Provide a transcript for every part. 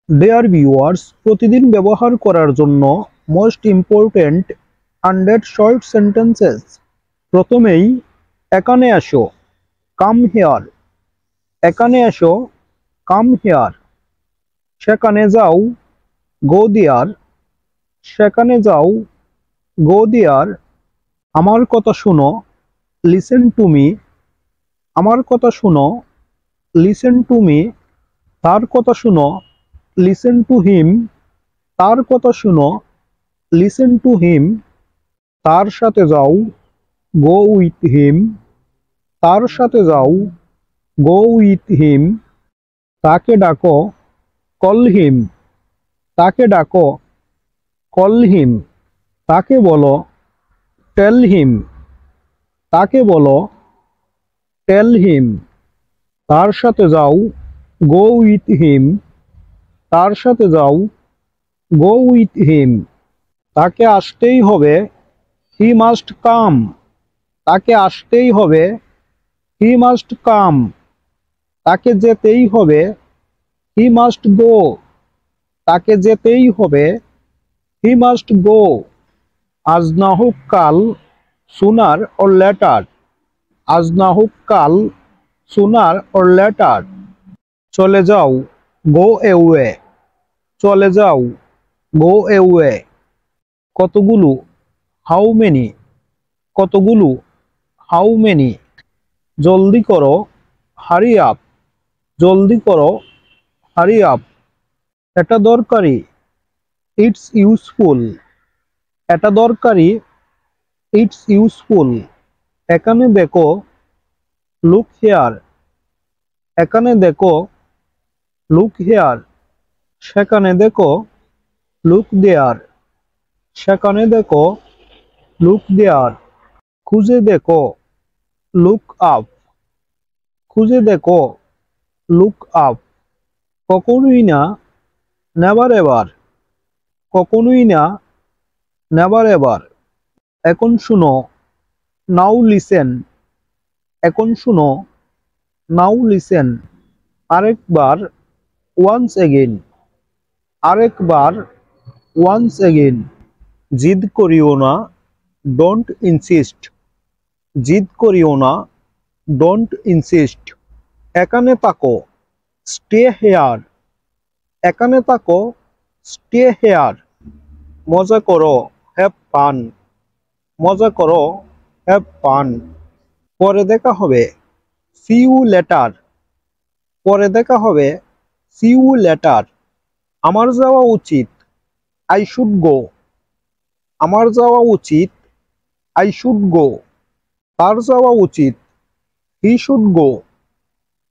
Dear viewers, প্রতিদিন ব্যবহার করার জন্য মোস্ট ইম্পর্টেন্ট 100 শর্ট সেন্টেন্সেস। প্রথমেই এখানে আসো, কাম হিয়ার। এখানে আসো, কাম হিয়ার। সেখানে যাও, গো দেয়ার। সেখানে যাও, গো দেয়ার। আমার কথা শুনো, লিসেন টু মি। আমার কথা শুনো, লিসেন টু মি। তার কথা শুনো, লিসেন টু হিম। তার কথা শুনো, লিসেন টু হিম। তার সাথে যাও, গো উইথ হিম। তার সাথে যাও, গো উইথ হিম। তাকে ডাকো, কল হিম। তাকে ডাকো, কল হিম। তাকে বলো, টেল হিম। তাকে বলো, টেল হিম। তার সাথে যাও, গো উইথ হিম। তার সাথে যাও, গো উইথ হিম। তাকে আসতেই হবে, হি মাস্ট কাম। তাকে আসতেই হবে, হি মাস্ট কাম। তাকে যেতেই হবে, হি মাস্ট গো। তাকে যেতেই হবে, হি মাস্ট গো। আজ না হোক কাল, সুনার অর লেটার। আজ না হোক কাল, সুনার অর লেটার। চলে যাও, গো এওয়ে। চলে যাও, গো এওয়ে। কতগুলো, হাউ মেনি। কতগুলো, হাউ মেনি। জলদি করো, হারি আপ। জলদি করো, হারি আপ। এটা দরকারি, ইটস ইউজফুল। এটা দরকারি, ইটস ইউজফুল। এখানে দেখো, লুক হেয়ার। এখানে দেখো, লুক হেয়ার। সেখানে দেখো, লুক দেয়ার। সেখানে দেখো, লুক দেয়ার। খুঁজে দেখো, লুক আপ। খুঁজে দেখো, লুক আপ। কখনোই না, নেভার এভার। কখনোই না, নেভার এভার। এখন শুনো, নাও লিসেন। এখন শুনো, নাও লিসেন। আরেকবার, ওয়ান্স এগেইন। আরেকবার, ওয়ান্স এগেইন। জিদ করিও না, ডোন্ট ইনসিস্ট। জিদ করিও না, ডোন্ট ইনসিস্ট। এখানে তাকো, স্টে হেয়ার। এখানে তাকো, স্টে হেয়ার। মজা করো, হ্যাভ ফান। মজা করো, হ্যাভ ফান। পরে দেখা হবে, সি ইউ লেটার। পরে দেখা হবে, সি ইউ লেটার। আমার যাওয়া উচিত, আই শুড গো। আমার যাওয়া উচিত, আই শুড গো। তার যাওয়া উচিত, হি শুড গো।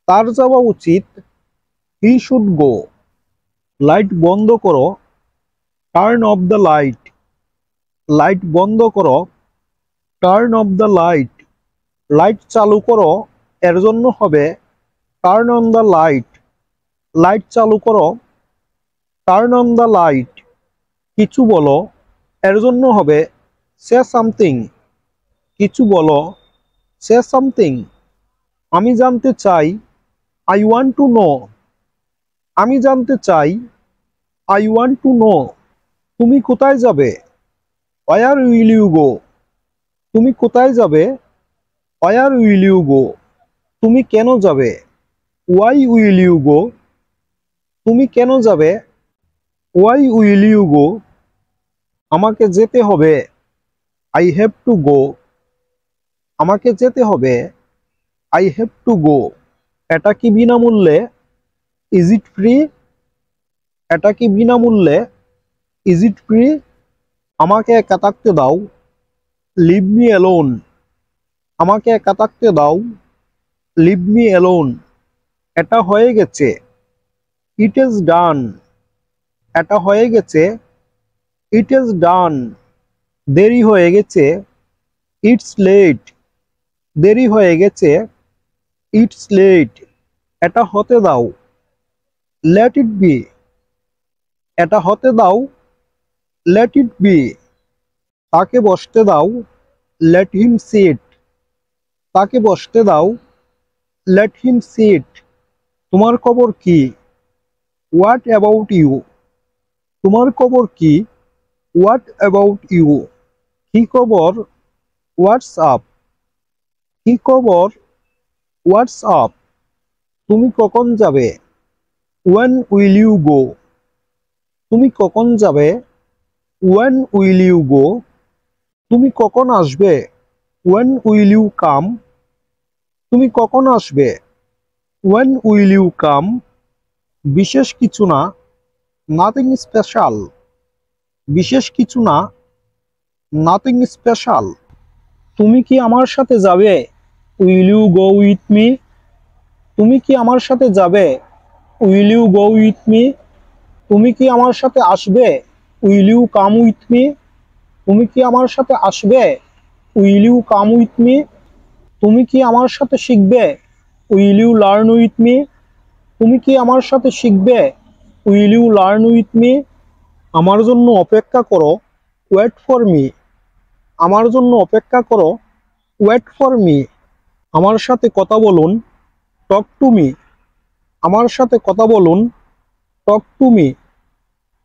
তার যাওয়া উচিত, হি শুড গো। লাইট বন্ধ করো, turn off the light. Light বন্ধ করো, turn off the light. Light চালু করো, এর জন্য হবে, turn on the light. Light চালু করো, টার্ন অন দ্য লাইট। কিছু বলো, এর জন্য হবে, সে সামথিং। কিছু বলো, সে সামথিং। আমি জানতে চাই, আই ওয়ান্ট টু নো। আমি জানতে চাই, আই ওয়ান্ট টু নো। তুমি কোথায় যাবে, ওয়ার উইল ইউ গো। তুমি কোথায় যাবে, ওয়ার উইল ইউ গো। তুমি কেন যাবে, ওয়াই উইল ইউ গো। তুমি কেন যাবে, ওয়াই উইল ইউ গো। আমাকে যেতে হবে, আই হ্যাভ টু গো। আমাকে যেতে হবে, আই হ্যাভ টু গো। এটা কি বিনামূল্যে, ইজ ইট ফ্রি। এটা কি বিনামূল্যে, ইজ ইট ফ্রি। আমাকে একা থাকতে দাও, লিভ মি অ্যালোন। আমাকে একা থাকতে দাও, লিভ মি অ্যালোন। এটা হয়ে গেছে, ইট ইজ ডান। এটা হয়ে গেছে, ইট ইজ ডান। দেরি হয়ে গেছে, ইটস লেট। দেরি হয়ে গেছে, ইটস লেট। এটা হতে দাও, লেট ইট বি। এটা হতে দাও, লেট ইট বি। তাকে বসতে দাও, লেট হিম সিট। তাকে বসতে দাও, লেট হিম সিট। তোমার খবর কি, হোয়াট অ্যাবাউট ইউ? তোমার খবর কি? What about you? কি খবর? What's up? কি খবর? What's up? তুমি কখন যাবে? When will you go? তুমি কখন যাবে? When will you go? তুমি কখন আসবে? When will you come? তুমি কখন আসবে? When will you come? বিশেষ কিছু না, nothing special. বিশেষ কিছু না, nothing special. তুমি কি আমার সাথে যাবে? Will you go with me? তুমি কি আমার সাথে যাবে? Will you go with me? তুমি কি আমার সাথে আসবে? Will you come with me? তুমি কি আমার সাথে আসবে? Will you come with me? তুমি কি আমার সাথে শিখবে? Will you learn with me? তুমি কি আমার সাথে শিখবে? Will you learn with me? আমার জন্য অপেক্ষা করো, wait for me. আমার জন্য অপেক্ষা করো, wait for me. আমার সাথে কথা বলুন, talk to me. আমার সাথে কথা বলুন, talk to me.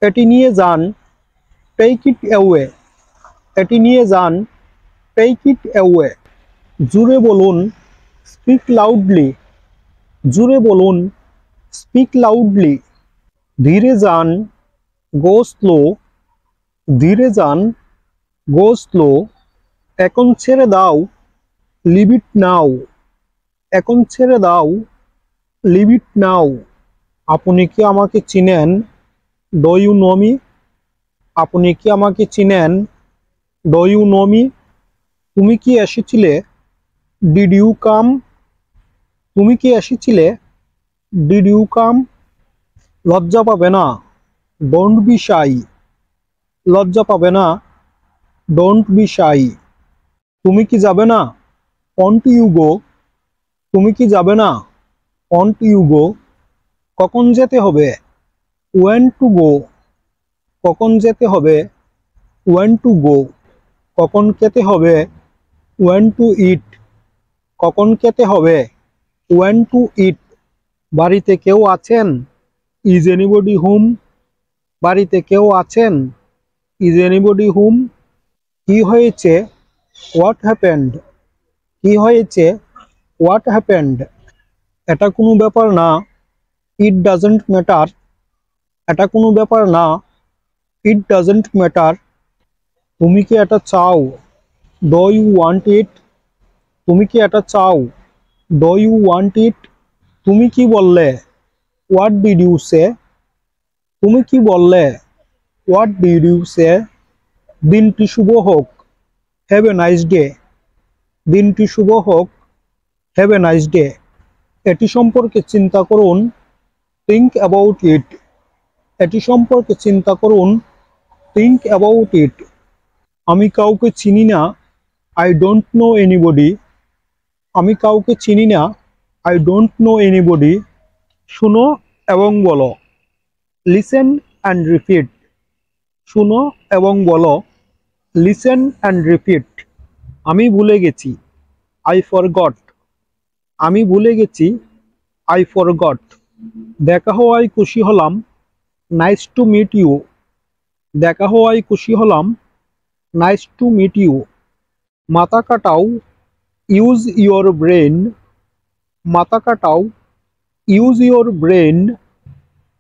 এটি নিয়ে যান, take it away. এটি নিয়ে যান, take it away. জোরে বলুন, speak loudly. জোরে বলুন, speak loudly. ধীরে যান, go slow. ধীরে যান, go slow. এখন ছেড়ে দাও, leave it now. এখন ছেড়ে দাও, leave it now. আপনি কি আমাকে চিনেন? Do you know me? আপনি কি আমাকে চিনেন? Do you know me? তুমি কি এসেছিলে? Did you come? তুমি কি এসেছিলে? Did you come? লজ্জা পাবে না, don't be shy. লজ্জা পাবে না, don't be shy. তুমি কি যাবে না? Won't you go? তুমি কি যাবে না? Won't you go? কখন যেতে হবে? When to go? কখন যেতে হবে? When to go? কখন খেতে হবে? When to eat? কখন খেতে হবে? When to eat? বাড়িতে কেউ আছেন? Is anybody home? বাড়িতে কেউ আছেন? Is anybody home? কি হয়েছে? What happened? কি হয়েছে? What happened? এটা কোনো ব্যাপার না, it doesn't matter. এটা কোনো ব্যাপার না, it doesn't matter. তুমি কি এটা চাও? Do you want it? তুমি কি এটা চাও? Do you want it? তুমি কি বললে? What did you say? তুমি কি বললে? What did you say? দিনটি শুভ হোক, have a nice day. দিনটি শুভ হোক, have a nice day. এটি সম্পর্কে চিন্তা করুন, think about it. এটি সম্পর্কে চিন্তা করুন, think about it. আমি কাউকে চিনি না, I don't know anybody. আমি কাউকে চিনি না, I don't know anybody. শুনো এবং বলো, listen and repeat. শুনো এবং বলো, listen and repeat. আমি ভুলে গেছি, I forgot. আমি ভুলে গেছি, I forgot. দেখা হওয়ায় খুশি হলাম, nice to meet you. দেখা হওয়ায় খুশি হলাম, nice to meet you. মাথা কাটাও, use your brain. মাথা কাটাও, use your brain.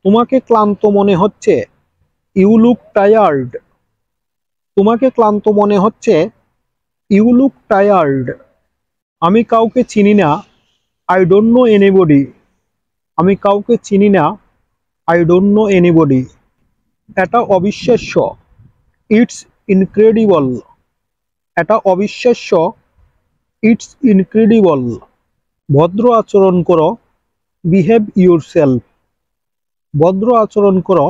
তোমাকে ক্লান্ত মনে হচ্ছে, you look tired. তোমাকে ক্লান্ত মনে হচ্ছে, you look tired. আমি কাউকে চিনি না, I don't know anybody. আমি কাউকে চিনি না, I don't know anybody. এটা অবিশ্বাস্য, it's incredible. এটা অবিশ্বাস্য, it's incredible. ভদ্র আচরণ করো, behave yourself. ভদ্র আচরণ করো,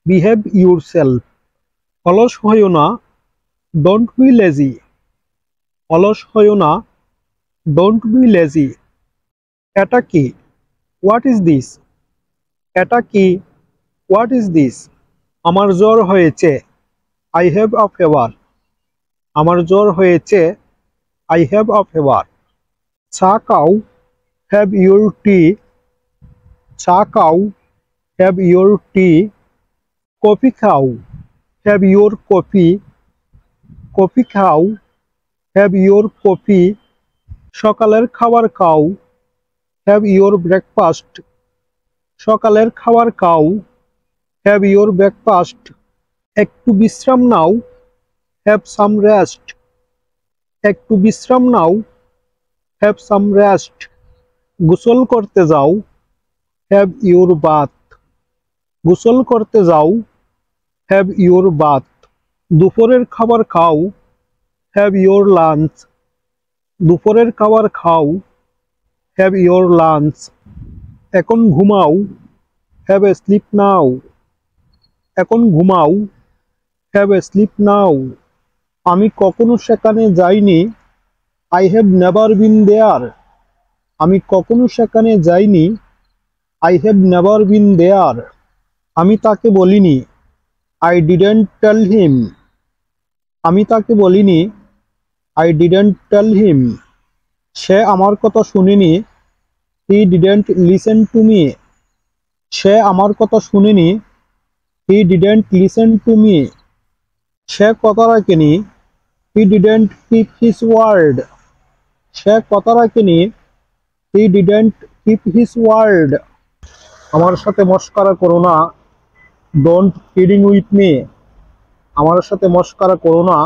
behave yourself. অলস হইও না, don't be lazy. অলস হইও না, don't be lazy. এটা কি? What is this? এটা কি? What is this? আমার জ্বর হয়েছে, I have a fever. আমার জ্বর হয়েছে, I have a fever. চা খাও, have your tea. চা খাও, হ্যাভ ইউর টি। কফি খাও, হ্যাভ ইউর কফি। কফি খাও, হ্যাভ ইউর কফি। সকালের খাবার খাও, হ্যাভ ইউর ব্রেকফাস্ট। সকালের খাবার খাও, হ্যাভ ইউর ব্রেকফাস্ট। একটু বিশ্রাম নাও, হ্যাভ সাম রেস্ট। একটু বিশ্রাম নাও, হ্যাভ সাম রেস্ট। গোসল করতে যাও, হ্যাভ ইউর বাথ। গোসল করতে যাও, হ্যাভ ইউর বাথ। দুপুরের খাবার খাও, হ্যাভ ইউর লাঞ্চ। দুপুরের খাবার খাও, হ্যাভ ইউর লাঞ্চ। এখন ঘুমাও, হ্যাভ এ স্লিপ নাও। এখন ঘুমাও, হ্যাভ এ স্লিপ নাও। আমি কখনো সেখানে যাইনি, আই হ্যাভ নেভার বিন দেয়ার। আমি কখনো সেখানে যাইনি, আই হ্যাভ নেভার বিন দেয়ার। আমি তাকে বলিনি, আই ডিডন্ট টেল হিম। আমি তাকে বলিনি, আই ডিডন্ট টেল হিম। সে আমার কথা শুনেনি, he didn't listen to me. সে আমার কথা শুনেনি, he didn't listen to me. সে কথা রাখেনি, he didn't keep his word. সে কথা রাখেনি, he didn't keep his word. আমার সাথে মশকরা করো না, ডোন্ট কিডিং উইথ মি। আমার সাথে মশকরা করো না,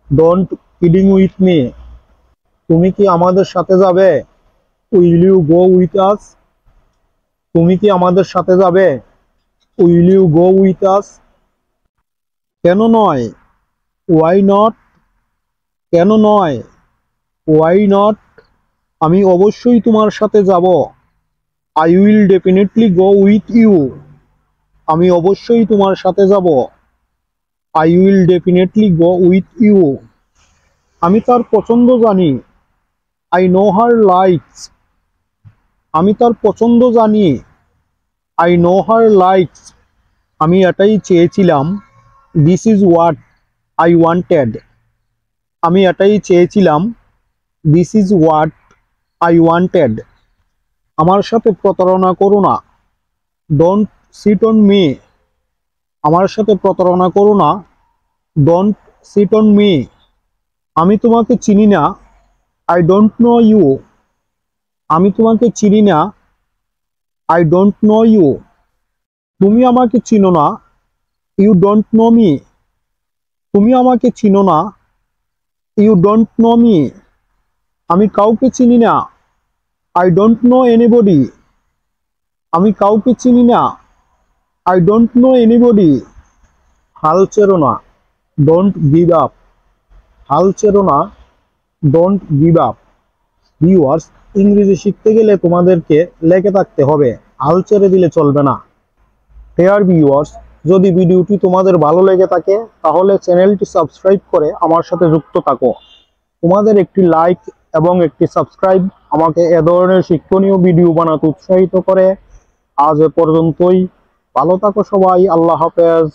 ডোন্ট কিডিং উইথ মি। তুমি কি আমাদের সাথে যাবে? Will you go with us? তুমি কি আমাদের সাথে যাবে? Will you go with us? কেন নয়? Why not? কেন নয়? Why not? আমি অবশ্যই তোমার সাথে যাব। I will definitely go with you. আমি অবশ্যই তোমার সাথে যাব। I will definitely go with you. আমি তার পছন্দ জানি, আই নো হার লাইকস। আমি তার পছন্দ জানি, আই নো হার লাইকস। আমি এটাই চেয়েছিলাম, this is what I wanted. আমি এটাই চেয়েছিলাম, this is what I wanted. আমার সাথে প্রতারণা করো না, ডোন্ট সিট অন মি। আমার সাথে প্রতারণা করো না, ডোন্ট সিট অন মি। আমি তোমাকে চিনি না, আই ডোন্ট নো ইউ। আমি তোমাকে চিনি না, আই ডোন্ট নো ইউ। তুমি আমাকে চিনো না, ইউ ডোন্ট নো মি। তুমি আমাকে চিনো না, ইউ ডোন্ট নো মি। আমি কাউকে চিনি না, আই ডোন্ট নো এনিবডি। আমি কাউকে চিনি না, আই ডোন্ট নো এনিবডি। হাল ছেড়ো না, ডোন্ট গিভ আপ। হাল ছেড়ো না, ডোন্ট গিভ আপ। ভিউয়ার্স, ইংরেজি শিখতে গেলে তোমাদেরকে লেগে থাকতে হবে, হাল ছেড়ে দিলে চলবে না। হেয়ার ভিউয়ার্স, যদি ভিডিওটি তোমাদের ভালো লেগে থাকে তাহলে চ্যানেলটি সাবস্ক্রাইব করে আমার সাথে যুক্ত থাকো। তোমাদের একটি লাইক এবং একটি সাবস্ক্রাইব আমাকে এ ধরনের শিক্ষণীয় ভিডিও বানাতে উৎসাহিত করে। আজ এ পর্যন্তই। ভালো থাকো সবাই। আল্লাহ হাফেজ।